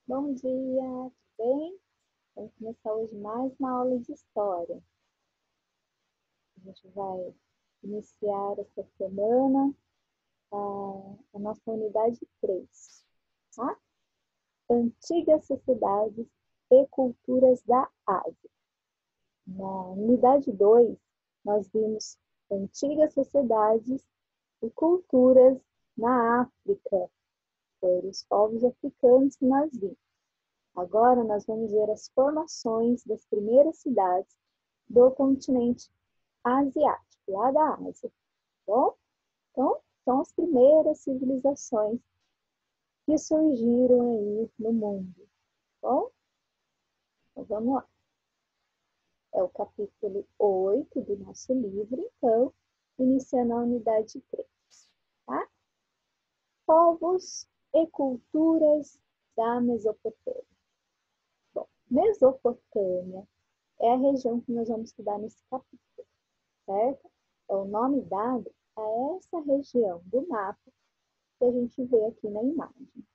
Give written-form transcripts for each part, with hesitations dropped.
Bom dia, tudo bem? Vamos começar hoje mais uma aula de história. A gente vai iniciar essa semana a nossa unidade 3, tá? Antigas sociedades e culturas da Ásia. Na unidade 2, nós vimos antigas sociedades e culturas na África. Foram os povos africanos que nós vimos. Agora nós vamos ver as formações das primeiras cidades do continente asiático, lá da Ásia, tá bom? Então, são as primeiras civilizações que surgiram aí no mundo, tá bom? Então, vamos lá. É o capítulo 8 do nosso livro, então, iniciando a unidade 3, tá? Povos e culturas da Mesopotâmia. Bom, Mesopotâmia é a região que nós vamos estudar nesse capítulo, certo? É o nome dado a essa região do mapa que a gente vê aqui na imagem.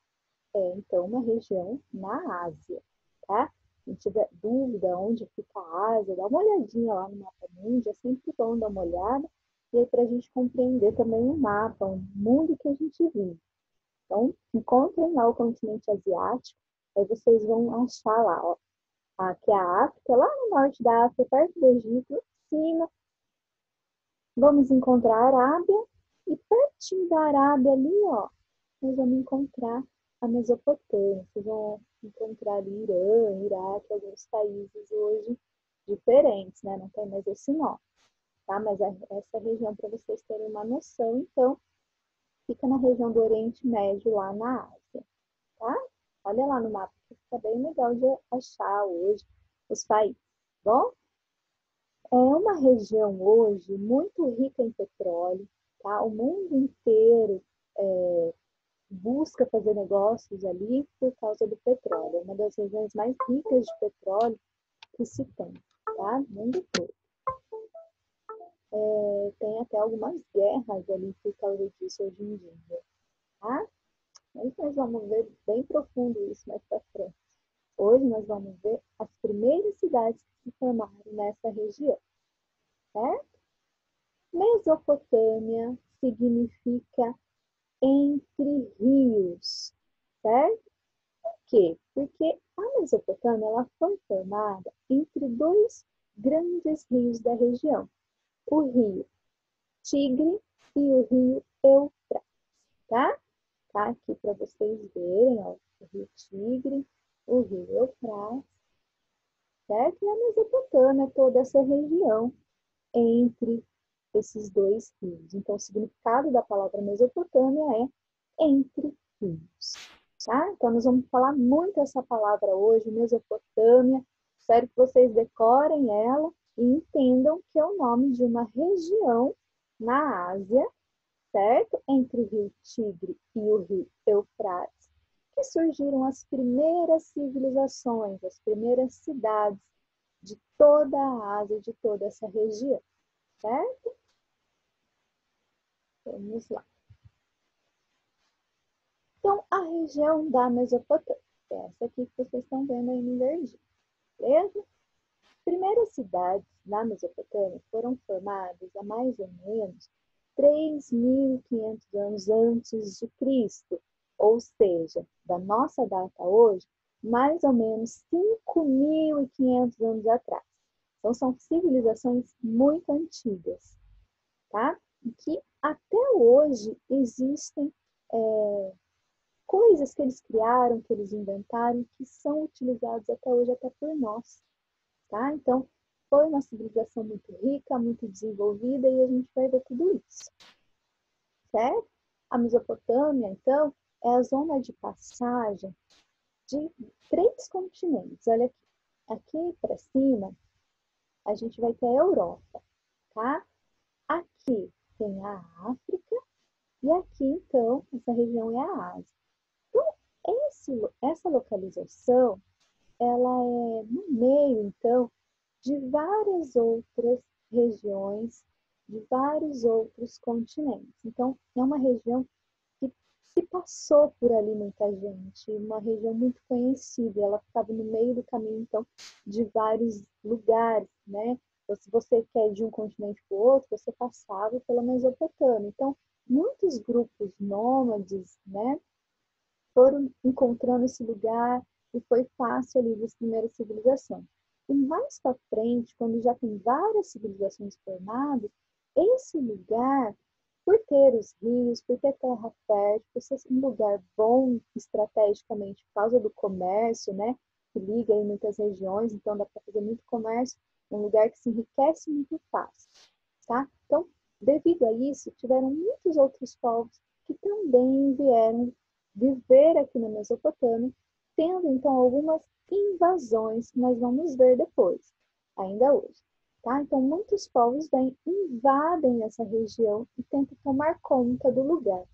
É, então, uma região na Ásia, tá? Se tiver dúvida onde fica a Ásia, dá uma olhadinha lá no mapa mundi, é sempre bom dar uma olhada, e aí para a gente compreender também o mapa, o mundo que a gente vive. Então, encontrem lá o continente asiático, aí vocês vão achar lá, ó, aqui é a África, lá no norte da África, perto do Egito, em cima, vamos encontrar a Arábia, e pertinho da Arábia ali, ó, nós vamos encontrar a Mesopotâmia. Vocês vão encontrar ali Irã, Iraque, alguns países hoje diferentes, né? Não tem mais esse nome, tá? Mas essa região, para vocês terem uma noção, então, fica na região do Oriente Médio, lá na Ásia, tá? Olha lá no mapa, que fica bem legal de achar hoje os países, tá bom? É uma região hoje muito rica em petróleo, tá? O mundo inteiro busca fazer negócios ali por causa do petróleo. É uma das regiões mais ricas de petróleo que se tem, tá? No mundo todo. Tem até algumas guerras ali por causa disso hoje em dia, tá? Mas nós vamos ver bem profundo isso mais para frente. Hoje nós vamos ver as primeiras cidades que se formaram nessa região, certo? Mesopotâmia significa entre rios, certo? Por quê? Porque a Mesopotâmia ela foi formada entre dois grandes rios da região, o rio Tigre e o rio Eufrates, tá? Tá aqui para vocês verem, ó, o rio Tigre, o rio Eufrates, certo? E a Mesopotâmia, toda essa região entre esses dois rios. Então, o significado da palavra Mesopotâmia é entre rios, tá? Então, nós vamos falar muito essa palavra hoje, Mesopotâmia. Espero que vocês decorem ela e entendam que é o nome de uma região na Ásia, certo? Entre o rio Tigre e o rio Eufrates, que surgiram as primeiras civilizações, as primeiras cidades de toda a Ásia, de toda essa região, certo? Vamos lá. Então, a região da Mesopotâmia, é essa aqui que vocês estão vendo aí no verdinho, beleza? As primeiras cidades na Mesopotâmia foram formadas há mais ou menos 3.500 anos antes de Cristo, ou seja, da nossa data hoje, mais ou menos 5.500 anos atrás. Então, são civilizações muito antigas, tá? E que até hoje existem coisas que eles criaram, que eles inventaram, que são utilizados até hoje, até por nós, tá? Então, foi uma civilização muito rica, muito desenvolvida, e a gente vai ver tudo isso, certo? A Mesopotâmia, então, é a zona de passagem de 3 continentes. Olha aqui. Aqui para cima, a gente vai ter a Europa, tá? Aqui tem a África, e aqui, então, essa região é a Ásia. Então, essa localização, ela é no meio, então, de várias outras regiões, de vários outros continentes. Então, é uma região que se passou por ali muita gente, uma região muito conhecida, ela ficava no meio do caminho, então, de vários lugares, né? Então, se você quer ir de um continente para o outro, você passava pela Mesopotâmia. Então, muitos grupos nômades, né, foram encontrando esse lugar e foi fácil ali das primeiras civilizações. E mais para frente, quando já tem várias civilizações formadas, esse lugar, por ter os rios, por ter terra fértil, por ser um lugar bom estrategicamente por causa do comércio, né, que liga em muitas regiões, então dá para fazer muito comércio, um lugar que se enriquece muito fácil, tá? Então, devido a isso, tiveram muitos outros povos que também vieram viver aqui na Mesopotâmia, tendo então algumas invasões que nós vamos ver depois, ainda hoje. Tá? Então, muitos povos vêm, invadem essa região e tentam tomar conta do lugar,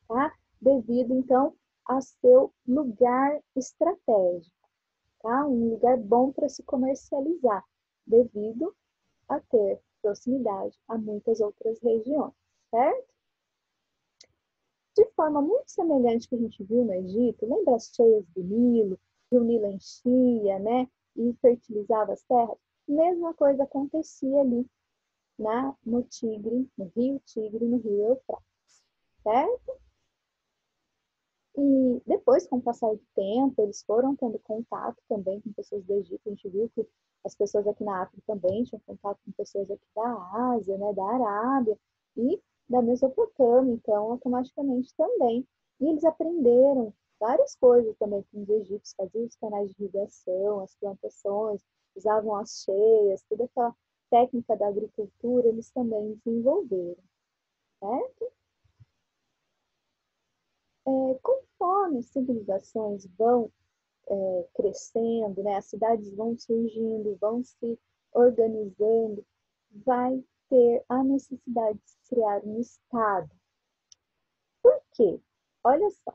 tá? Devido então a seu lugar estratégico, tá? Um lugar bom para se comercializar, devido a ter proximidade a muitas outras regiões, certo? De forma muito semelhante que a gente viu no Egito, lembra as cheias do Nilo, que o Nilo enchia, né, e fertilizava as terras? Mesma coisa acontecia ali no Tigre, no Rio Tigre, no Rio Eufrates, certo? E depois, com o passar do tempo, eles foram tendo contato também com pessoas do Egito. A gente viu que as pessoas aqui na África também tinham contato com pessoas aqui da Ásia, né, da Arábia e da Mesopotâmia, então, automaticamente também. E eles aprenderam várias coisas também com os egípcios, faziam os canais de irrigação, as plantações, usavam as cheias, toda aquela técnica da agricultura, eles também desenvolveram, certo? Conforme as civilizações vão crescendo, né, as cidades vão surgindo, vão se organizando, vai ter a necessidade de criar um Estado. Por quê? Olha só,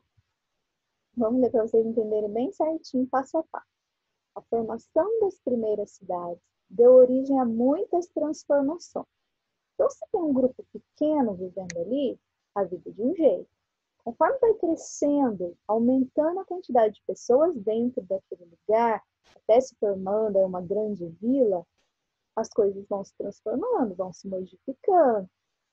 vamos ler para vocês entenderem bem certinho, passo a passo. A formação das primeiras cidades deu origem a muitas transformações. Então, se tem um grupo pequeno vivendo ali, a vida é de um jeito. Conforme vai crescendo, aumentando a quantidade de pessoas dentro daquele lugar, até se formando uma grande vila, as coisas vão se transformando, vão se modificando,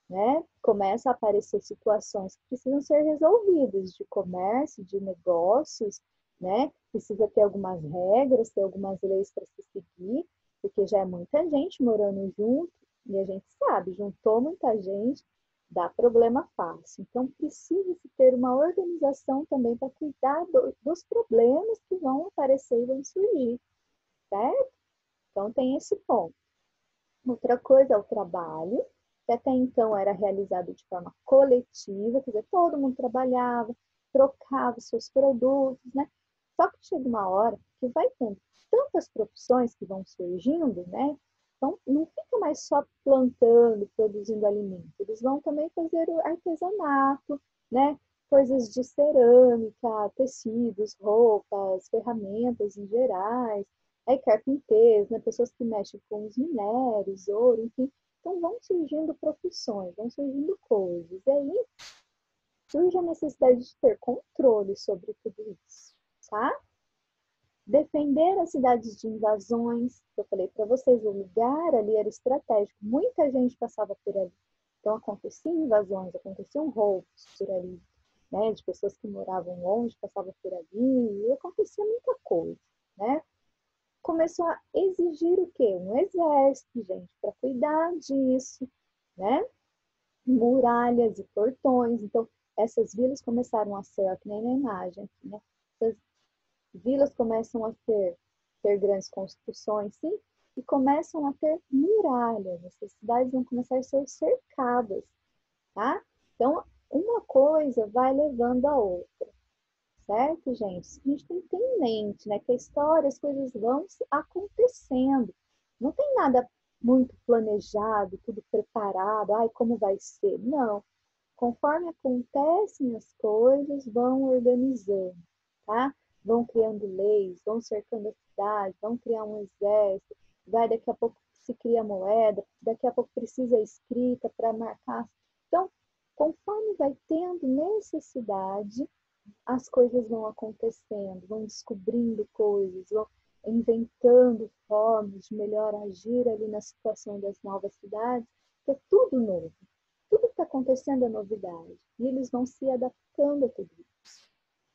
né? Começa a aparecer situações que precisam ser resolvidas, de comércio, de negócios, né? Precisa ter algumas regras, ter algumas leis para se seguir, porque já é muita gente morando junto, e a gente sabe, juntou muita gente, dá problema fácil. Então, precisa-se ter uma organização também para cuidar dos problemas que vão aparecer e vão surgir, certo? Então, tem esse ponto. Outra coisa é o trabalho, que até então era realizado de forma coletiva, quer dizer, todo mundo trabalhava, trocava seus produtos, né? Só que chega uma hora que vai tendo tantas profissões que vão surgindo, né? Então, não fica mais só plantando, produzindo alimento. Eles vão também fazer o artesanato, né? Coisas de cerâmica, tecidos, roupas, ferramentas em gerais. Aí carpinteiros, né? Pessoas que mexem com os minérios, ouro, enfim. Então vão surgindo profissões, vão surgindo coisas. E aí surge a necessidade de ter controle sobre tudo isso, tá? Defender as cidades de invasões, que eu falei para vocês, o lugar ali era estratégico, muita gente passava por ali. Então aconteciam invasões, aconteciam roubos por ali, né? De pessoas que moravam longe, passavam por ali, e acontecia muita coisa, né? Começou a exigir o quê? Um exército, gente, para cuidar disso, né? Muralhas e portões. Então, essas vilas começaram a ser, ó, que nem na imagem aqui, né? Essas vilas começam a ter grandes construções, sim, e começam a ter muralhas. Essas cidades vão começar a ser cercadas, tá? Então, uma coisa vai levando a outra. Certo, gente? A gente tem que ter em mente, né? Que a história, as coisas vão acontecendo. Não tem nada muito planejado, tudo preparado, ai, como vai ser? Não. Conforme acontecem as coisas, vão organizando, tá? Vão criando leis, vão cercando a cidade, vão criar um exército, vai daqui a pouco se cria moeda, daqui a pouco precisa escrita para marcar. Então, Conforme vai tendo necessidade, as coisas vão acontecendo, vão descobrindo coisas, vão inventando formas de melhor agir ali na situação das novas cidades, que é tudo novo. Tudo que está acontecendo é novidade. E eles vão se adaptando a tudo isso,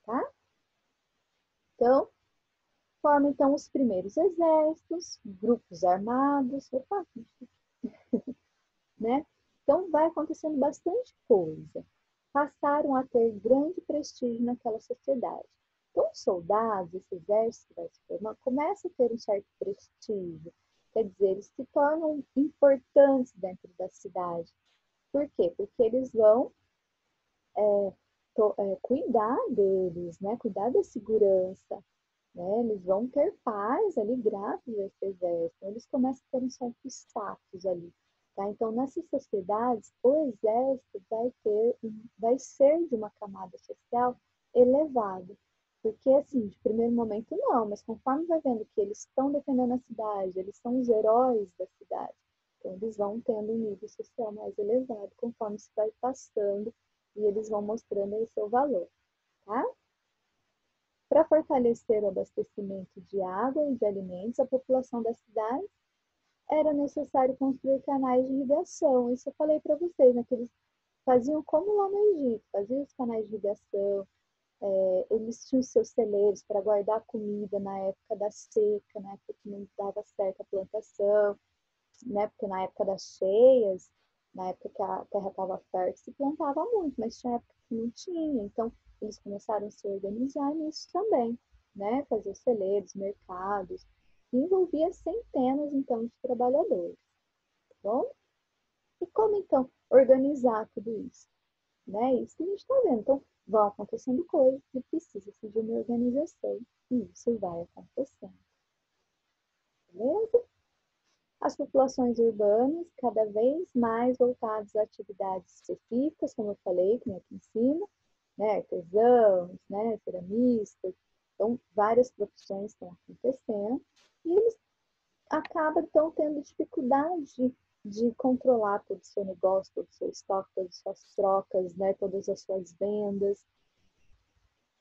tá? Então, formam então os primeiros exércitos, grupos armados, opa, né? Então, vai acontecendo bastante coisa. Passaram a ter grande prestígio naquela sociedade. Então, os soldados, esse exército que vai se formando, começa a ter um certo prestígio. Quer dizer, eles se tornam importantes dentro da cidade. Por quê? Porque eles vão cuidar deles, né? Cuidar da segurança, né? Eles vão ter paz ali graças a esse exército. Então, eles começam a ter um certo status ali. Tá? Então, nessas sociedades, o exército vai ser de uma camada social elevada. Porque, assim, de primeiro momento não, mas conforme vai vendo que eles estão defendendo a cidade, eles são os heróis da cidade, então eles vão tendo um nível social mais elevado conforme se vai passando e eles vão mostrando aí seu valor, tá? Para fortalecer o abastecimento de água e de alimentos, a população da cidade era necessário construir canais de irrigação. Isso eu falei para vocês, né? Que eles faziam como lá no Egito, faziam os canais de irrigação, eles tinham seus celeiros para guardar comida na época da seca, na época que não dava certo a plantação, né? Porque na época das cheias, na época que a terra estava fértil, se plantava muito, mas tinha época que não tinha. Então, eles começaram a se organizar nisso também, né? Fazer celeiros, mercados, que envolvia centenas, então, de trabalhadores, tá bom? E como, então, organizar tudo isso? Né? Isso que a gente está vendo. Então, vão acontecendo coisas e precisa-se de uma organização. E isso vai acontecendo. Beleza? As populações urbanas, cada vez mais voltadas a atividades específicas, como eu falei, que aqui em cima, né? Artesãos, né? Ceramistas. Então, várias profissões estão acontecendo. E eles acabam, então, tendo dificuldade de controlar todo o seu negócio, todo o seu estoque, todas as suas trocas, né? Todas as suas vendas.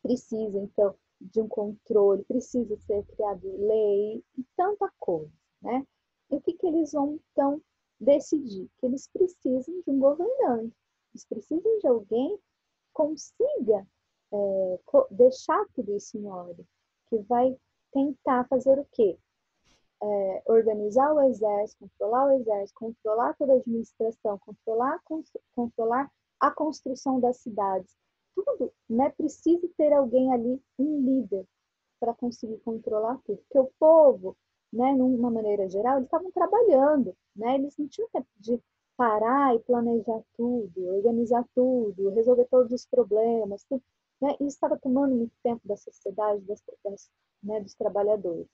Precisa, então, de um controle, precisa ser criado lei e tanta coisa, né? E o que eles vão, então, decidir? Que eles precisam de um governante, eles precisam de alguém que consiga deixar tudo isso em ordem, que vai tentar fazer o quê? Organizar o exército, controlar toda a administração, controlar a construção das cidades. Tudo, né? Precisa ter alguém ali, um líder, para conseguir controlar tudo. Porque o povo, né, de uma maneira geral, eles estavam trabalhando, né? Eles não tinham tempo de parar e planejar tudo, organizar tudo, resolver todos os problemas, tudo, né? Isso estava tomando muito tempo da sociedade, né, dos trabalhadores.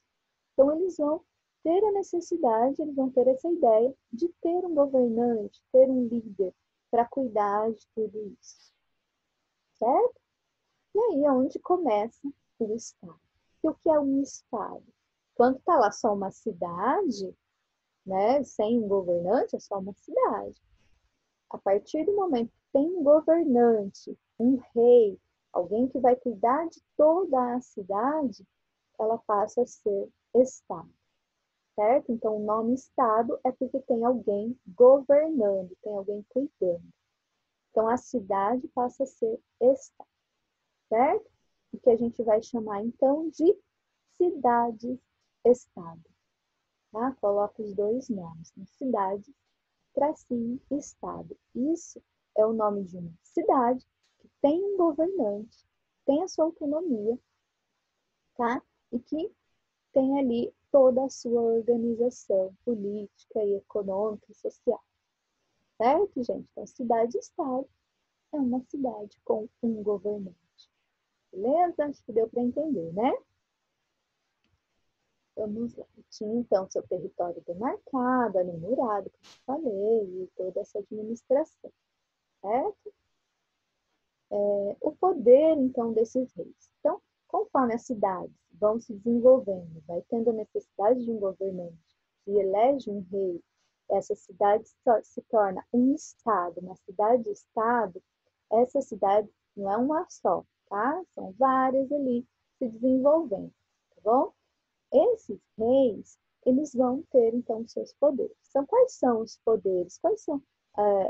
Então, eles vão ter a necessidade, eles vão ter essa ideia de ter um governante, ter um líder para cuidar de tudo isso, certo? E aí é onde começa o Estado. E o que é um Estado? Quando está lá só uma cidade, né, sem um governante, é só uma cidade. A partir do momento que tem um governante, um rei, alguém que vai cuidar de toda a cidade, ela passa a ser Estado. Certo? Então, o nome Estado é porque tem alguém governando, tem alguém cuidando. Então, a cidade passa a ser Estado, certo? O que a gente vai chamar, então, de cidades-estado. Tá? Coloca os dois nomes, né? Cidade, tracinho, Estado. Isso é o nome de uma cidade que tem um governante, tem a sua autonomia, tá? E que tem ali toda a sua organização política e econômica e social. Certo, gente? Então, cidade-estado é uma cidade com um governante. Beleza? Acho que deu para entender, né? Vamos lá. Tinha, então, seu território demarcado, ali murado, como eu falei, e toda essa administração. Certo? O poder, então, desses reis. Então, conforme as cidades vão se desenvolvendo, vai tendo a necessidade de um governante que elege um rei essa cidade se torna um estado, uma cidade-estado, essa cidade não é uma só, tá? São várias ali se desenvolvendo, tá bom? Esses reis, eles vão ter, então, seus poderes. Então, quais são os poderes? Quais são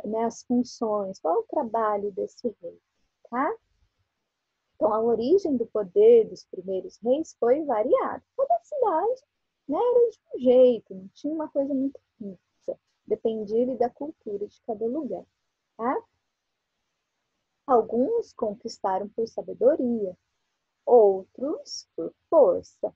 né, as funções? Qual é o trabalho desse rei? Tá? Então, a origem do poder dos primeiros reis foi variada. Cada cidade, né, era de um jeito, não tinha uma coisa muito fixa. Dependia da cultura de cada lugar. Tá? Alguns conquistaram por sabedoria, outros por força,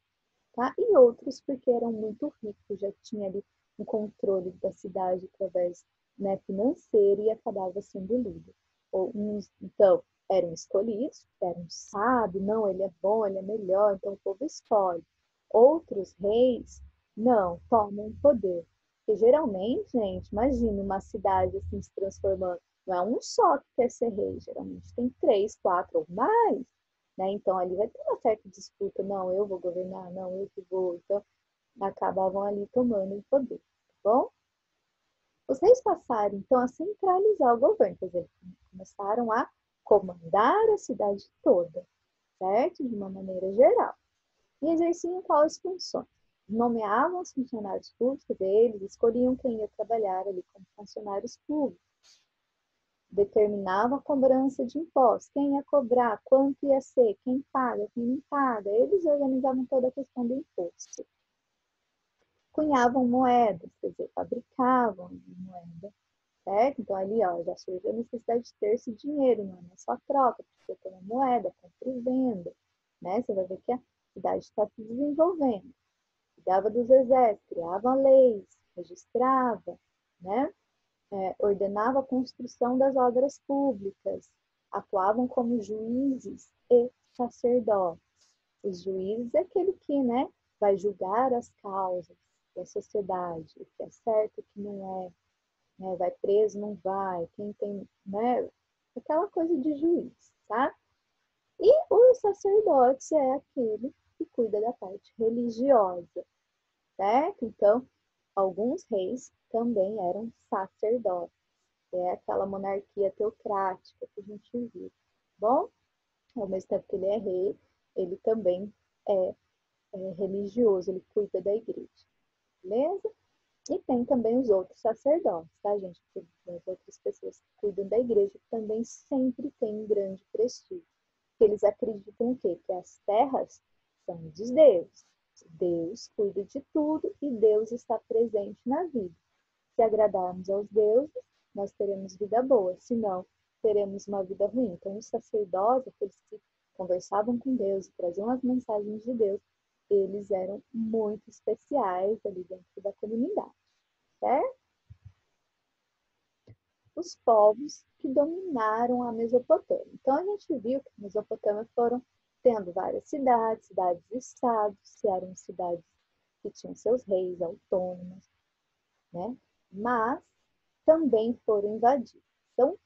tá? E outros porque eram muito ricos, já tinha ali um controle da cidade através, né, financeiro e acabava sendo líder. Ou uns, então, eram escolhidos, eram sábios, não, ele é bom, ele é melhor, então o povo escolhe. Outros reis, não, tomam poder. Porque geralmente, gente, imagina uma cidade assim se transformando. Não é um só que quer ser rei, geralmente tem três, quatro ou mais, né? Então ali vai ter uma certa disputa, não, eu vou governar, não, eu que vou. Então acabavam ali tomando o poder, tá bom? Os reis passaram então a centralizar o governo, quer dizer, começaram a comandar a cidade toda, certo? De uma maneira geral. E exerciam quais funções? Nomeavam os funcionários públicos deles, escolhiam quem ia trabalhar ali como funcionários públicos, determinavam a cobrança de impostos, quem ia cobrar, quanto ia ser, quem paga, quem não paga. Eles organizavam toda a questão do imposto. Cunhavam moedas, quer dizer, fabricavam moeda, certo? Então ali, ó, já surge a necessidade de ter esse dinheiro, não é só troca, precisa ter uma moeda, compra e venda, né? Você vai ver que a cidade está se desenvolvendo. Cuidava dos exércitos, criava leis, registrava, né? Ordenava a construção das obras públicas, atuavam como juízes e sacerdotes. Os juízes é aquele que, né, vai julgar as causas da sociedade, o que é certo, o que não é, né, vai preso, não vai, quem tem, né, aquela coisa de juiz, tá? E o sacerdote é aquele que cuida da parte religiosa, certo? Então, alguns reis também eram sacerdotes, que é aquela monarquia teocrática que a gente viu, tá bom? Ao mesmo tempo que ele é rei, ele também é, religioso, ele cuida da igreja, beleza? E tem também os outros sacerdotes, tá, gente? As outras pessoas que cuidam da igreja que também sempre tem um grande prestígio. Eles acreditam o quê? Que as terras são dos deuses. Deus cuida de tudo e Deus está presente na vida. Se agradarmos aos deuses, nós teremos vida boa, senão teremos uma vida ruim. Então, os sacerdotes, aqueles que conversavam com Deus e traziam as mensagens de Deus, eles eram muito especiais ali dentro da comunidade, certo? Os povos que dominaram a Mesopotâmia. Então, a gente viu que a Mesopotâmia foram tendo várias cidades, cidades-estados, que eram cidades que tinham seus reis autônomos, né? Mas também foram invadidos. Então,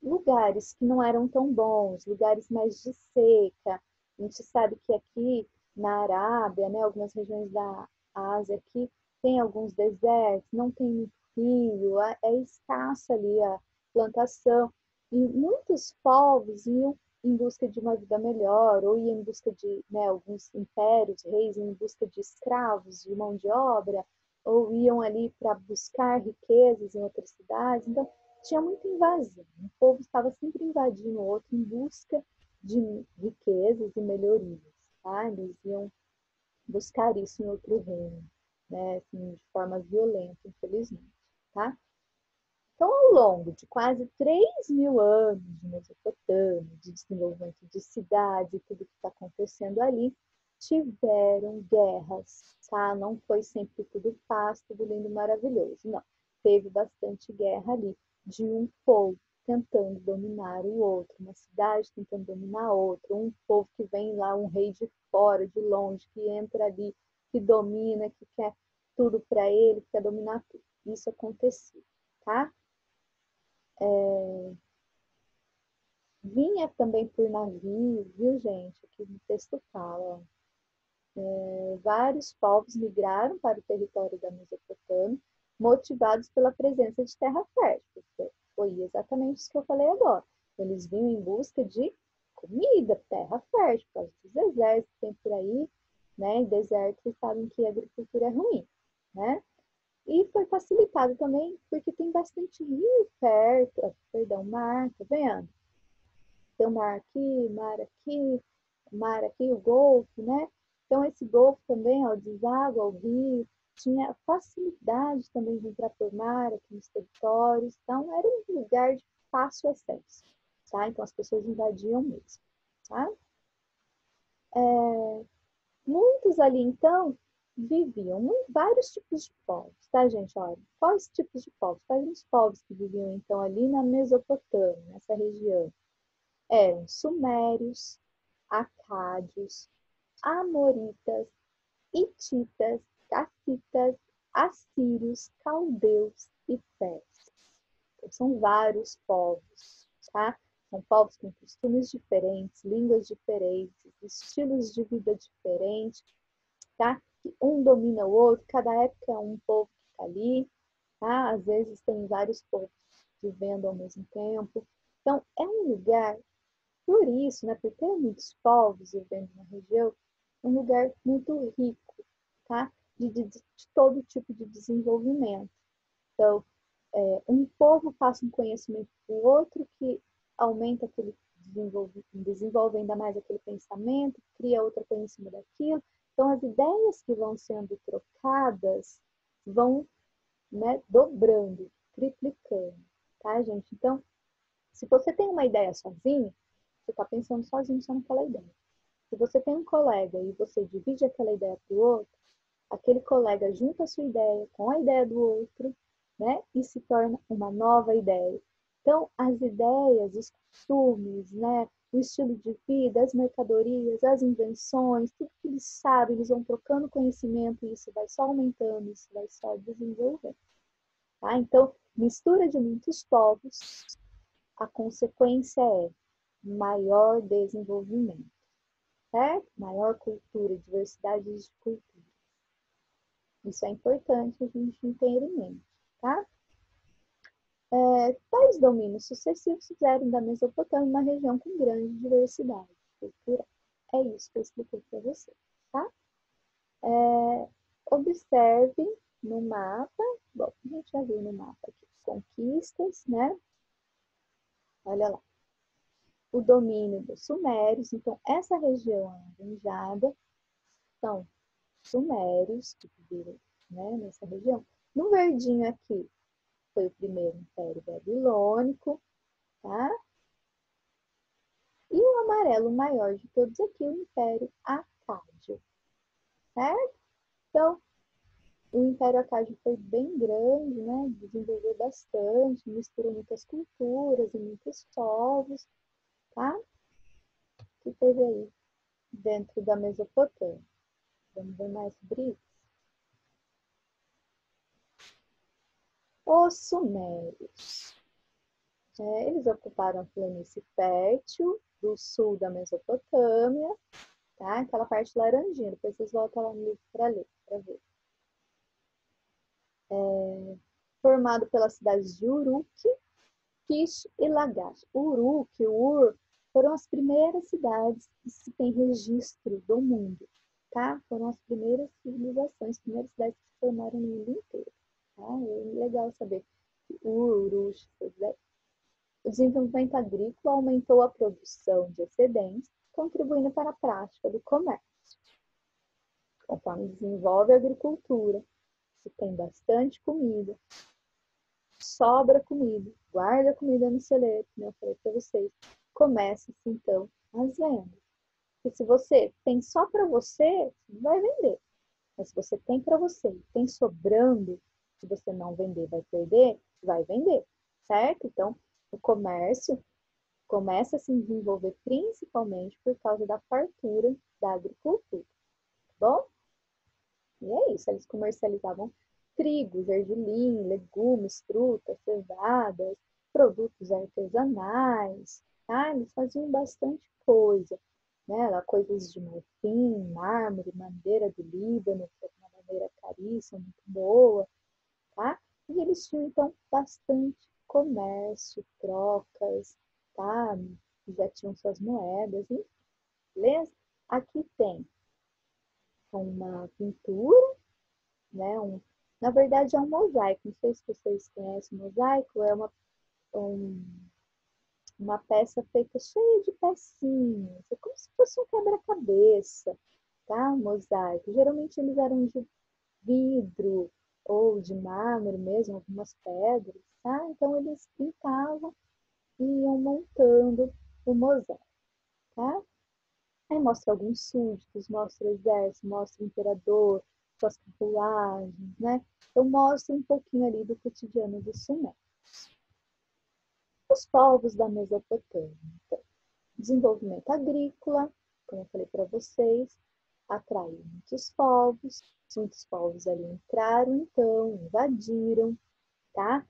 lugares que não eram tão bons, lugares mais de seca. A gente sabe que aqui na Arábia, né, algumas regiões da Ásia aqui, tem alguns desertos, não tem muito rio, é escassa ali a plantação. E muitos povos iam em busca de uma vida melhor, ou iam em busca de, né, alguns impérios, reis iam em busca de escravos, de mão de obra, ou iam ali para buscar riquezas em outras cidades. Então, tinha muita invasão. O povo estava sempre invadindo o outro em busca de riquezas e melhorias. Tá? Eles iam buscar isso em outro reino, né? Assim, de forma violenta, infelizmente. Tá? Então, ao longo de quase 3.000 anos de Mesopotâmia, de desenvolvimento de cidades e tudo que está acontecendo ali, tiveram guerras, tá? Não foi sempre tudo paz, tudo lindo e maravilhoso, não. Teve bastante guerra ali, de um povo tentando dominar o outro, uma cidade tentando dominar outra, um povo que vem lá, um rei de fora, de longe, que entra ali, que domina, que quer tudo para ele, que quer dominar tudo. Isso acontecia, tá? Vinha também por navio, viu, gente? Aqui no texto fala, ó, vários povos migraram para o território da Mesopotâmia, motivados pela presença de terra fértil, porque foi exatamente isso que eu falei agora. Eles vinham em busca de comida, terra fértil, por causa dos exércitos que tem por aí, né? E desertos sabem que a agricultura é ruim, né? E foi facilitado também porque tem bastante rio perto, perdão, mar, tá vendo? Tem o mar aqui, o Golfo, né? Então, esse Golfo também, ó, deságua ao rio, tinha facilidade também de entrar por mar aqui nos territórios, então era um lugar de fácil acesso, tá? Então, as pessoas invadiam mesmo, tá? Muitos ali, então, viviam vários tipos de povos, tá, gente? Olha, quais tipos de povos? Quais os povos que viviam, então, ali na Mesopotâmia, nessa região? Eram sumérios, acádios, amoritas, hititas, cassitas, assírios, caldeus e persas. Então, são vários povos, tá? São povos com costumes diferentes, línguas diferentes, estilos de vida diferentes, tá? Que um domina o outro, cada época é um povo que está ali, tá? Às vezes tem vários povos vivendo ao mesmo tempo. Então, é um lugar, por isso, né, por ter muitos povos vivendo na região, um lugar muito rico, tá? De todo tipo de desenvolvimento. Então, um povo passa um conhecimento para o outro que aumenta aquele desenvolve ainda mais aquele pensamento, cria outra coisa em cima daquilo. Então, as ideias que vão sendo trocadas vão, né, dobrando, triplicando, tá, gente? Então, se você tem uma ideia sozinho, você está pensando sozinho só naquela ideia. Se você tem um colega e você divide aquela ideia para o outro, aquele colega junta a sua ideia com a ideia do outro, né? E se torna uma nova ideia. Então, as ideias, os costumes, né? O estilo de vida, as mercadorias, as invenções, tudo que eles sabem, eles vão trocando conhecimento e isso vai só aumentando, isso vai só desenvolvendo. Tá? Então, mistura de muitos povos, a consequência é maior desenvolvimento, certo? Maior cultura, diversidade de cultura. Isso é importante a gente ter em mente, tá? Tais domínios sucessivos fizeram da Mesopotâmia uma região com grande diversidade cultural. É isso que eu expliquei para você, tá? Observe no mapa, bom, a gente já viu no mapa aqui, conquistas, né? Olha lá, o domínio dos sumérios, então essa região alaranjada são sumérios que viveram, né, nessa região. No verdinho aqui foi o primeiro Império Babilônico, tá? E o amarelo maior de todos aqui, o Império Acádio, certo? Então, o Império Acádio foi bem grande, né? Desenvolveu bastante, misturou muitas culturas e muitos povos, tá? Que teve aí dentro da Mesopotâmia. Vamos ver mais sobre isso. Os Sumérios. Eles ocuparam a planície fértil do sul da Mesopotâmia, tá? Aquela parte laranjinha, depois vocês voltam lá no livro para ler, para ver. Formado pelas cidades de Uruk, Kish e Lagash. Uruk e Ur foram as primeiras cidades que se tem registro do mundo, tá? Foram as primeiras civilizações, as primeiras cidades que se formaram no mundo inteiro, tá? É legal saber que Ur, Urush, o desenvolvimento agrícola aumentou a produção de excedentes, contribuindo para a prática do comércio. Conforme desenvolve a agricultura, se tem bastante comida, sobra comida, guarda comida no celeiro, como eu falei para vocês, começa-se então as vendas. E se você tem só para você, não vai vender. Mas se você tem para você, tem sobrando, se você não vender, vai perder, vai vender, certo? Então, o comércio começa a se desenvolver principalmente por causa da fartura da agricultura, tá bom? E é isso, eles comercializavam trigo, gergelim, legumes, frutas, cevadas, produtos artesanais, tá? Eles faziam bastante coisa, né? Lá, coisas de marfim, mármore, madeira do Líbano, que é uma madeira caríssima, muito boa, tá? E eles tinham, então, bastante comércio, trocas, tá? Já tinham suas moedas, enfim, beleza? Aqui tem uma pintura, né? Na verdade, é um mosaico. Não sei se vocês conhecem o mosaico, é um, uma peça feita cheia de pecinhas, é como se fosse um quebra-cabeça, tá? Um mosaico. Geralmente eles eram de vidro ou de mármore mesmo, algumas pedras, tá? Então eles pintavam e iam montando o mosaico, tá? Aí mostra alguns súditos, mostra o exército, mostra o imperador, suas carruagens, né? Então mostra um pouquinho ali do cotidiano dos sumérios. Os povos da Mesopotâmia. Então, desenvolvimento agrícola, como eu falei para vocês, atraiu muitos povos ali entraram, então, invadiram, tá?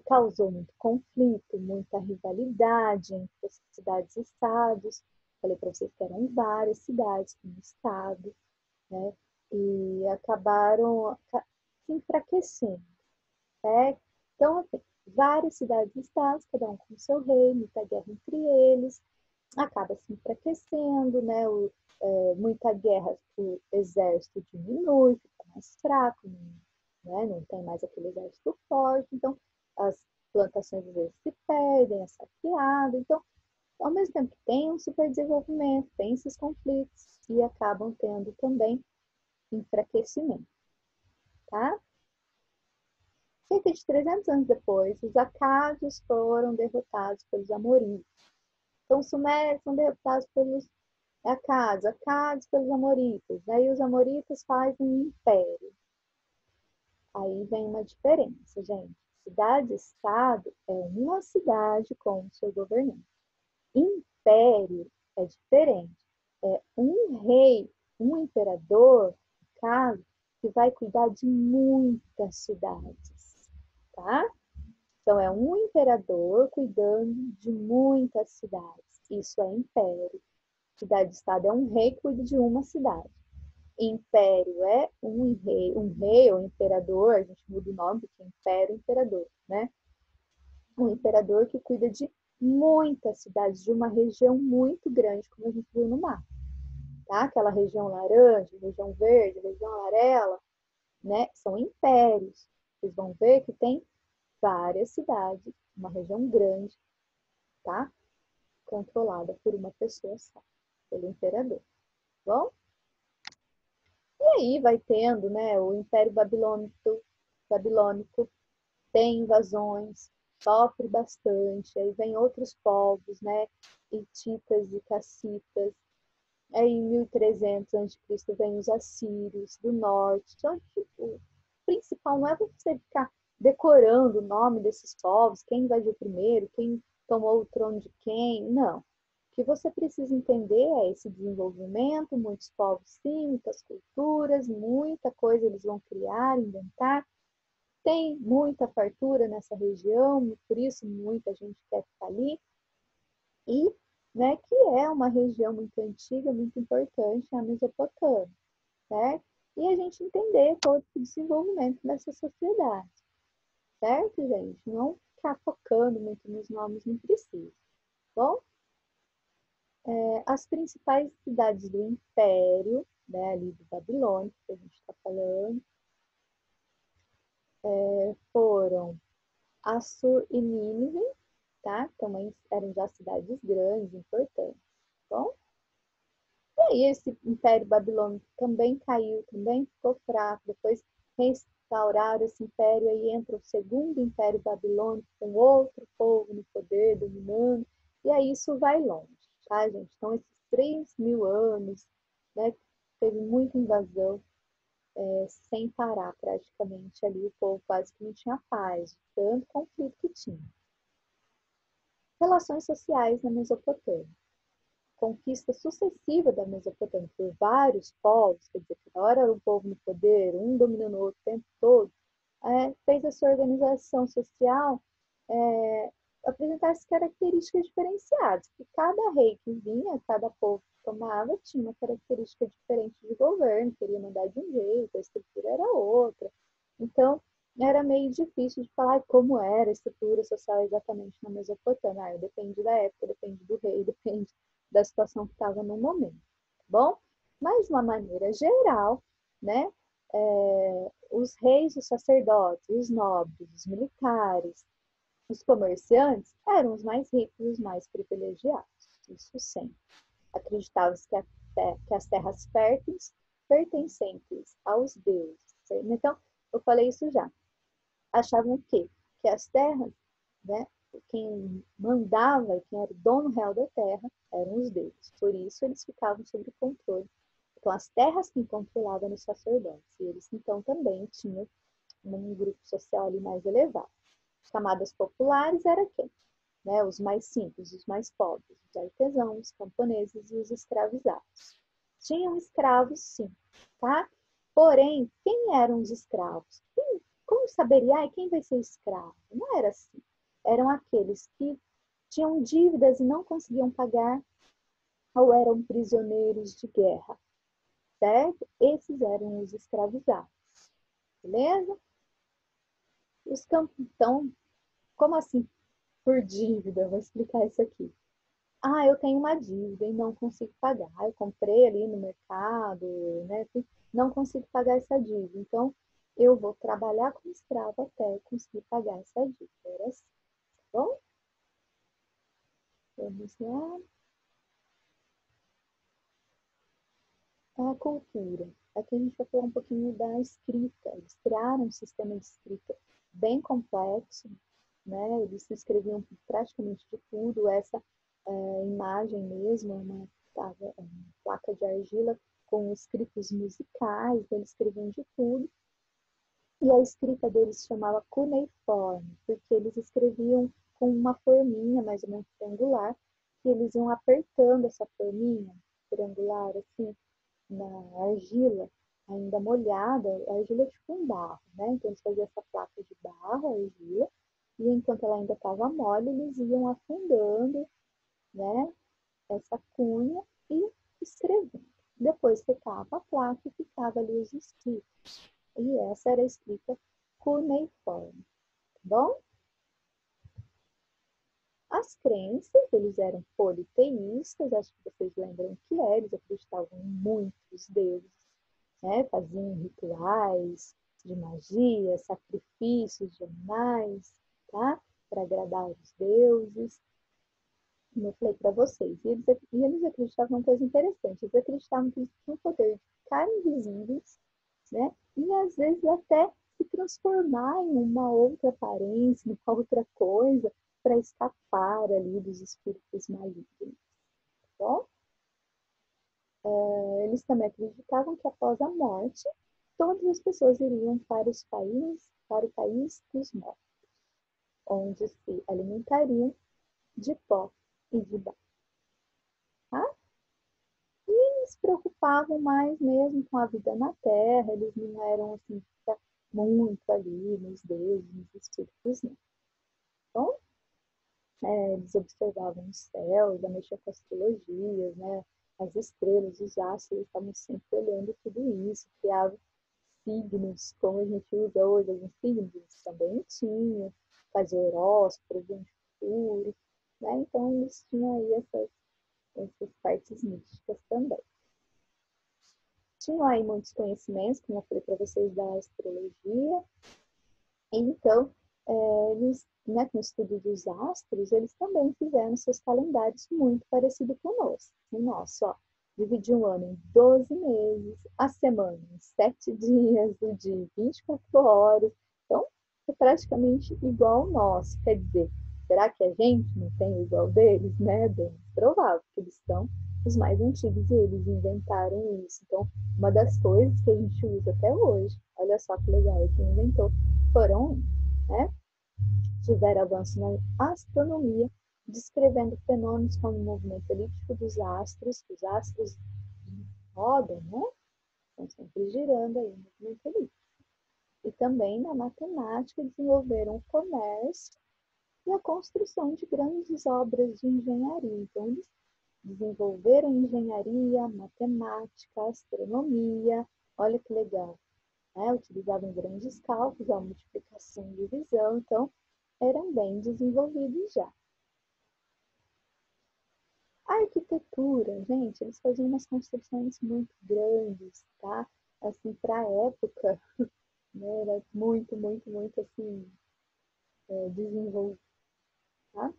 Causou muito conflito, muita rivalidade entre as cidades e estados. Falei para vocês que eram várias cidades como estado, né? E acabaram se enfraquecendo, certo? Então, assim, várias cidades e estados, cada um com seu rei, muita guerra entre eles, acaba se enfraquecendo, né? Muita guerra, o exército diminui, fica mais fraco, né? Não tem mais aquele exército forte, então as plantações às vezes se perdem, é saqueado, então ao mesmo tempo que tem um super desenvolvimento, tem esses conflitos e acabam tendo também enfraquecimento, tá? Cerca de 300 anos depois, os acádios foram derrotados pelos amoritas. Então, os sumérios são derrotados pelos acádios pelos amoritas. Aí os amoritas fazem um império. Aí vem uma diferença, gente. Cidade-estado é uma cidade com o seu governante. Império é diferente. É um rei, um imperador, no caso, que vai cuidar de muitas cidades, tá? Então, é um imperador cuidando de muitas cidades. Isso é império. Cidade-estado é um rei que cuida de uma cidade. Império é um rei ou imperador, a gente muda o nome, porque império é imperador, né? Um imperador que cuida de muitas cidades, de uma região muito grande, como a gente viu no mapa, tá? Aquela região laranja, região verde, região amarela, né? São impérios. Vocês vão ver que tem várias cidades, uma região grande, tá? Controlada por uma pessoa só, pelo imperador. Bom? E aí vai tendo, né? O Império Babilônico tem invasões, sofre bastante, aí vem outros povos, né? Hititas e cassitas. Aí em 1300 a.C. vem os assírios do norte. Então, tipo, o principal não é você ficar decorando o nome desses povos, quem invadiu primeiro, quem tomou o trono de quem, não. O que você precisa entender é esse desenvolvimento, muitos povos sim, muitas culturas, muita coisa eles vão criar, inventar. Tem muita fartura nessa região, por isso muita gente quer ficar ali. E, né, que é uma região muito antiga, muito importante, a Mesopotâmia, certo? E a gente entender todo o desenvolvimento dessa sociedade, certo, gente? Não ficar focando muito nos nomes, não precisa. Bom, as principais cidades do Império, né, ali do Babilônia, que a gente está falando, foram Assur e Nínive, tá? Também eram já cidades grandes, importantes. Bom, e aí esse Império Babilônico também caiu, também ficou fraco. Depois restauraram esse império, aí entra o segundo Império Babilônico com outro povo no poder, dominando. E aí isso vai longe, tá, gente? Então esses 3.000 anos, né, teve muita invasão, sem parar praticamente ali, o povo quase que não tinha paz, de tanto conflito que tinha. Relações sociais na Mesopotâmia. Conquista sucessiva da Mesopotâmia por vários povos, quer dizer, cada hora era um povo no poder, um dominando o outro o tempo todo, fez a sua organização social apresentar as características diferenciadas, que cada rei que vinha, cada povo que tomava, tinha uma característica diferente de governo, queria mandar de um jeito, a estrutura era outra, Então, era meio difícil de falar como era a estrutura social exatamente na Mesopotâmia. Depende da época, depende do rei, depende da situação que estava no momento, tá bom? Mas, de uma maneira geral, né, os reis, os sacerdotes, os nobres, os militares, os comerciantes eram os mais ricos e os mais privilegiados. Isso sempre. Acreditava-se que as terras férteis pertencentes aos deuses. Então, eu falei isso já. Achavam o quê? Que as terras, né, quem mandava, quem era o dono real da terra, eram os deuses. Por isso, eles ficavam sob controle. Então, as terras quem controlava eram os sacerdotes. E eles, então, também tinham um grupo social ali mais elevado. As camadas populares era quem? Né, os mais simples, os mais pobres, os artesãos, os camponeses e os escravizados. Tinham escravos, sim, tá? Porém, quem eram os escravos? Como saberia quem vai ser escravo? Não era assim. Eram aqueles que tinham dívidas e não conseguiam pagar ou eram prisioneiros de guerra, certo? Esses eram os escravizados, beleza? Então, como assim por dívida? Vou explicar isso aqui. Eu tenho uma dívida e não consigo pagar. Eu comprei ali no mercado, né? Não consigo pagar essa dívida. Então, eu vou trabalhar como escravo até conseguir pagar essa dívida. Era assim, tá bom? Vamos lá. A cultura. Aqui a gente vai falar um pouquinho da escrita. Eles criaram um sistema de escrita bem complexo, né? Eles escreviam praticamente de tudo. Essa imagem mesmo, uma placa de argila com escritos musicais, eles escreviam de tudo. E a escrita deles se chamava cuneiforme, porque eles escreviam com uma forminha mais ou menos triangular, que eles iam apertando essa forminha triangular, assim, na argila, ainda molhada, a argila é tipo um barro, né? Então eles faziam essa placa de barro, a argila, e enquanto ela ainda estava mole, eles iam afundando, né, essa cunha e escrevendo. Depois secava a placa e ficava ali os escritos. E essa era a escrita cuneiforme, tá bom? As crenças, eles eram politeístas, acho que vocês lembram que é, eles acreditavam em muitos deuses, né? Faziam rituais de magia, sacrifícios de animais, tá? Para agradar os deuses. Como eu falei para vocês. E eles acreditavam uma coisa interessante. Eles acreditavam que eles tinham o poder de ficar invisíveis, né? E às vezes até se transformar em uma outra aparência, em uma outra coisa, para escapar ali dos espíritos malignos. Tá bom? Eles também acreditavam que após a morte, todas as pessoas iriam para o país dos mortos, onde se alimentariam de pó e de barro. Tá? E se preocupavam mais mesmo com a vida na Terra, eles não eram assim, muito ali nos deuses, nos espíritos, não. Então, eles observavam os céus, já mexiam com astrologias, né? As estrelas, os astros, eles estavam sempre olhando tudo isso, criavam signos, como a gente usa hoje, alguns signos eles também tinham, fazia horóscopo, previsão de futuro, né? Então, eles tinham aí essas partes místicas também. Tinham aí muitos conhecimentos, como eu falei para vocês, da astrologia. Então, eles, né, com o estudo dos astros, eles também fizeram seus calendários muito parecido com o nosso, ó. Dividiu um ano em 12 meses, a semana em 7 dias, o dia em 24 horas. Então, é praticamente igual ao nosso. Quer dizer, será que a gente não tem igual deles, né? Bem provável, que eles são os mais antigos e eles inventaram isso. Então, uma das coisas que a gente usa até hoje, olha só que legal, quem inventou foram, né, tiveram avanço na astronomia, descrevendo fenômenos como o movimento elíptico dos astros, que os astros rodam, né? Estão sempre girando aí no movimento elíptico. E também na matemática desenvolveram o comércio e a construção de grandes obras de engenharia. Então, eles desenvolveram engenharia, matemática, astronomia. Olha que legal. né? Utilizavam grandes cálculos, a multiplicação e divisão, então eram bem desenvolvidos já. A arquitetura, gente, eles faziam umas construções muito grandes, tá? Assim, para a época, né, era muito, assim, desenvolvida, tá?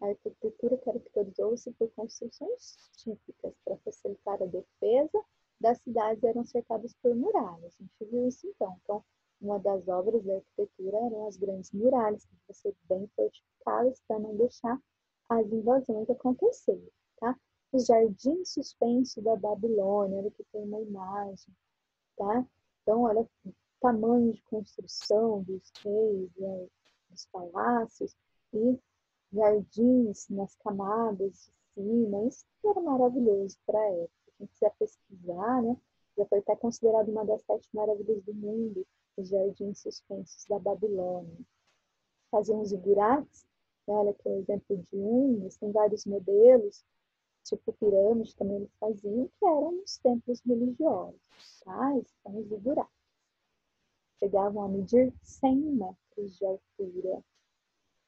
A arquitetura caracterizou-se por construções típicas para facilitar a defesa das cidades eram cercadas por muralhas. A gente viu isso então. Então, uma das obras da arquitetura eram as grandes muralhas, que devem ser bem fortificadas para não deixar as invasões acontecerem, tá? Os jardins suspensos da Babilônia, olha que tem uma imagem, tá? Então, olha o tamanho de construção dos reis, né, dos palácios, e jardins nas camadas de cima, isso era maravilhoso para a época. Quem quiser pesquisar, né, já foi até considerado uma das 7 maravilhas do mundo, os jardins suspensos da Babilônia. Faziam os zigurates, né, olha aqui o exemplo de um, mas tem vários modelos, tipo pirâmide também eles faziam, que eram nos templos religiosos, tá? Esses são os zigurates. Chegavam a medir 100 metros de altura,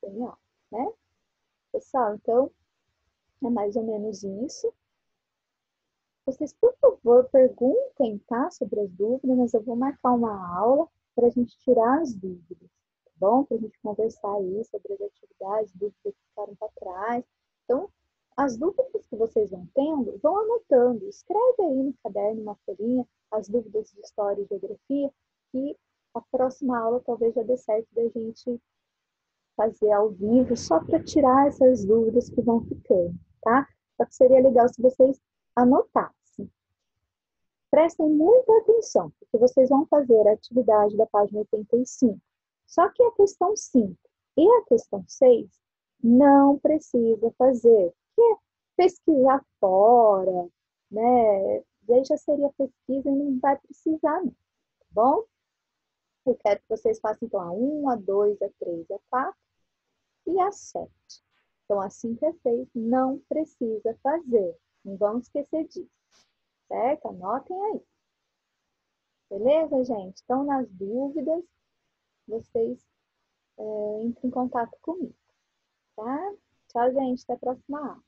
bem alto, né? Pessoal, então, é mais ou menos isso. Vocês, por favor, perguntem, tá? Sobre as dúvidas, mas eu vou marcar uma aula para a gente tirar as dúvidas, tá bom? Para a gente conversar aí sobre as atividades, dúvidas que ficaram para trás. Então, as dúvidas que vocês vão tendo, vão anotando. Escreve aí no caderno, uma folhinha, as dúvidas de história e geografia, que a próxima aula talvez já dê certo da gente fazer ao vivo, só para tirar essas dúvidas que vão ficando, tá? Só que seria legal se vocês anotassem. Prestem muita atenção, porque vocês vão fazer a atividade da página 85. Só que a questão 5 e a questão 6 não precisa fazer, porque é pesquisar fora, né? Daí já seria pesquisa e não vai precisar, não, tá bom? Eu quero que vocês façam, então, a 1, a 2, a 3, a 4 e a 7. Então, a 5 e a 6 não precisa fazer. Não vamos esquecer disso, certo? Anotem aí. Beleza, gente? Então, nas dúvidas, vocês entrem em contato comigo, tá? Tchau, gente. Até a próxima aula.